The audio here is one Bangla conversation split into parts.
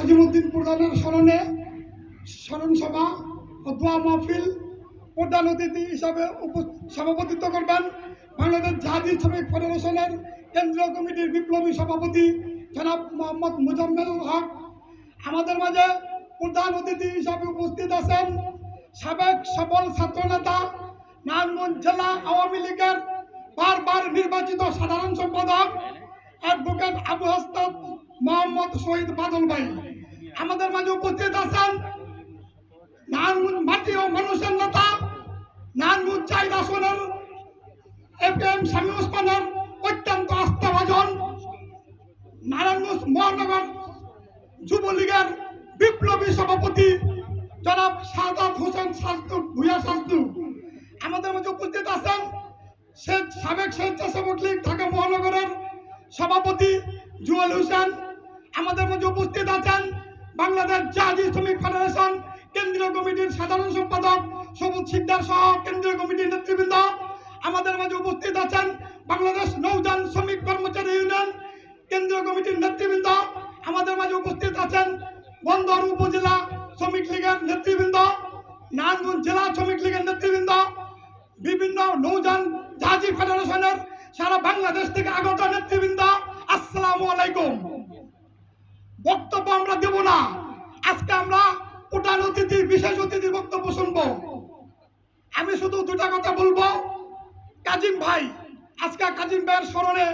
আজিমউদ্দিন প্রধানের স্মরণে স্মরণ সভা ও দোয়া মাহফিল প্রধান অতিথি হিসাবে সভাপতিত্ব করবেন বাংলাদেশ জাহাজি শ্রমিক ফেডারেশনের কেন্দ্রীয় কমিটির বিপ্লবী সভাপতি জনাব মোহাম্মদ মুজাম্মেল হক। আমাদের মাঝে প্রধান অতিথি হিসাবে উপস্থিত আছেন সাবেক সফল ছাত্রনেতা নারায়ণগঞ্জ জেলা আওয়ামী লীগের বারবার নির্বাচিত সাধারণ সম্পাদক অ্যাডভোকেট আবু হাসনাত মোহাম্মদ শহীদ বাদল ভাই। আমাদের মাঝে উপস্থিত আছেন নারায়ণগঞ্জ মাটি ও মানুষের নেতা নারায়ণগঞ্জ 4 আসনের এপিএম শামী ওসমানের অত্যন্ত আস্থাভাজন নারায়ণগঞ্জ মহানগর যুবলীগের বিপ্লবী সভাপতি জনাব সাদাত হোসেন শাস্তু ভূয়া শাস্তু। আমাদের মাঝে উপস্থিত আছেন সাবেক স্বেচ্ছাসেবক লীগ ঢাকা মহানগরের সভাপতি জুয়েল হোসেন। আমাদের মাঝে উপস্থিত আছেন বাংলাদেশ জাহাজি শ্রমিক ফেডারেশন কেন্দ্রীয় কমিটির সাধারণ সম্পাদক সবুজ শিকদার সহ কেন্দ্রীয় কমিটির নেতৃবৃন্দ। আমাদের মাঝে উপস্থিত আছেন বাংলাদেশ নৌযান শ্রমিক কর্মচারী ইউনিয়ন কেন্দ্রীয় কমিটির নেতৃবৃন্দ। আমাদের মাঝে উপস্থিত আছেন বন্দর উপজেলা শ্রমিক লীগের নেতৃবৃন্দ, নারায়ণগঞ্জ জেলা শ্রমিক লীগের নেতৃবৃন্দ, বিভিন্ন নৌযান জাহাজি ফেডারেশনের সারা বাংলাদেশ থেকে আগত নেতৃবৃন্দ। আসসালামু আলাইকুম। বক্তব্য আমরা দেব না, আজকে আমরা প্রধান অতিথি বিশেষ অতিথির বক্তব্য শুনবো। আমি শুধু দুটা কথা বলবো। কাজিম ভাই, আজকে কাজিম ভাইয়ের স্মরণে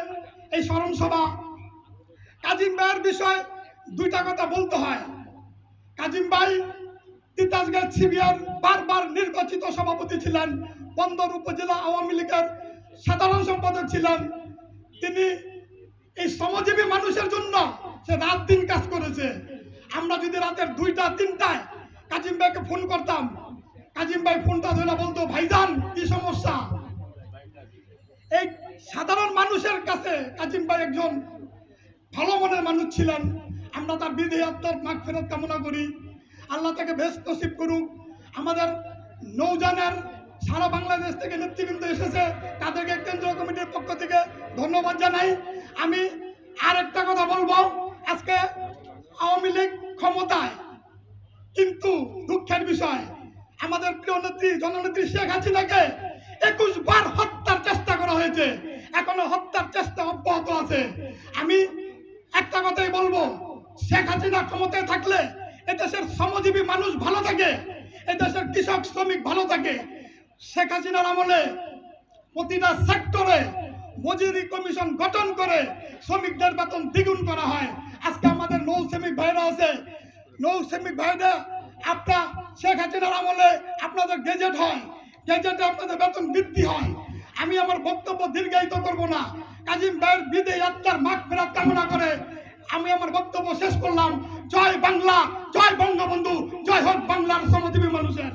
এই স্মরণ সভা। কাজিম ভাইয়ের বিষয়ে দুইটা কথা বলতে হয়। কাজিম ভাই তিতাসগাঁও সিবিআর বারবার নির্বাচিত সভাপতি ছিলেন, বন্দর উপজেলা আওয়ামী লীগের সাধারণ সম্পাদক ছিলেন। তিনি এই শ্রমজীবী মানুষের জন্য সে রাত দিন কাজ করেছে। আমরা যদি রাতের 2টা 3টায় কাজিম ভাইকে ফোন করতাম, কাজিম ভাই ফোনটা ধরে বলতো, ভাইজান কি সমস্যা। এই সাধারণ মানুষের কাছে কাজিম ভাই একজন ভালো মনের মানুষ ছিলেন। আমরা তার বিদেহী আত্মার মাগফিরাত কামনা করি, আল্লাহ তাকে বেহেশত নসিব করুক। আমাদের নৌযানের সারা বাংলাদেশ থেকে নেতৃবৃন্দ এসেছে, তাদেরকে কেন্দ্রীয় কমিটির পক্ষ থেকে ধন্যবাদ জানাই। আমি আর একটা কথা বলবো, আজকে আওয়ামী লীগ ক্ষমতায়, কিন্তু দুঃখের বিষয় আমাদের প্রিয় নেত্রী জননেত্রী শেখ হাসিনাকে 21 বার হত্যার চেষ্টা করা হয়েছে, এখনো হত্যার চেষ্টা অব্যাহত আছে। আমি একটা কথাই বলবো, শেখ হাসিনা ক্ষমতায় থাকলে এদেশের শ্রমজীবী মানুষ ভালো থাকে, এদেশের কৃষক শ্রমিক ভালো থাকে। শেখ হাসিনার আমলে প্রতিটা সেক্টরে মজুরি কমিশন গঠন করে শ্রমিকদের বেতন দ্বিগুণ করা হয়। আজকে আমাদের নৌ শ্রমিক ভাইরা আছে, নৌ শ্রমিক ভাইরা আপনার শেখ হাসিনার আমলে আপনাদের গেজেট হয়, গেজেটে আপনাদের বেতন বৃদ্ধি হয়। আমি আমার বক্তব্য দীর্ঘায়িত করব না, কাজিম ভাইয়ের বিদেহী আত্মার মাগফিরাত কামনা করে আমি আমার বক্তব্য শেষ করলাম। জয় বাংলা, জয় বঙ্গবন্ধু, জয় হোক বাংলার শ্রমজীবী মানুষের।